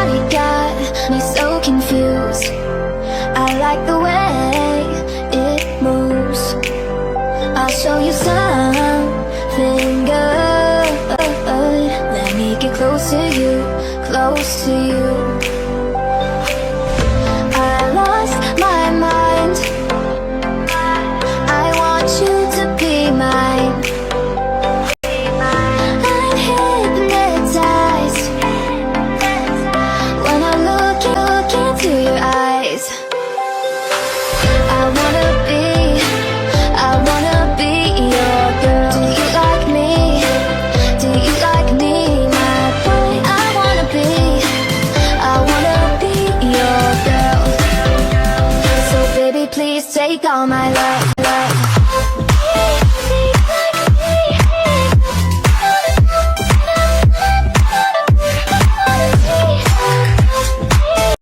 body got me so confused. I like the way it moves. I'll show you something good. Let me get close to you, close to you. I lost my mind. I want you to be mine. I'm hypnotized when I look into your eyes. I wanna be your girl. Do you like me? Do you like me, my boy? I wanna be your girl. So baby, please take all my love.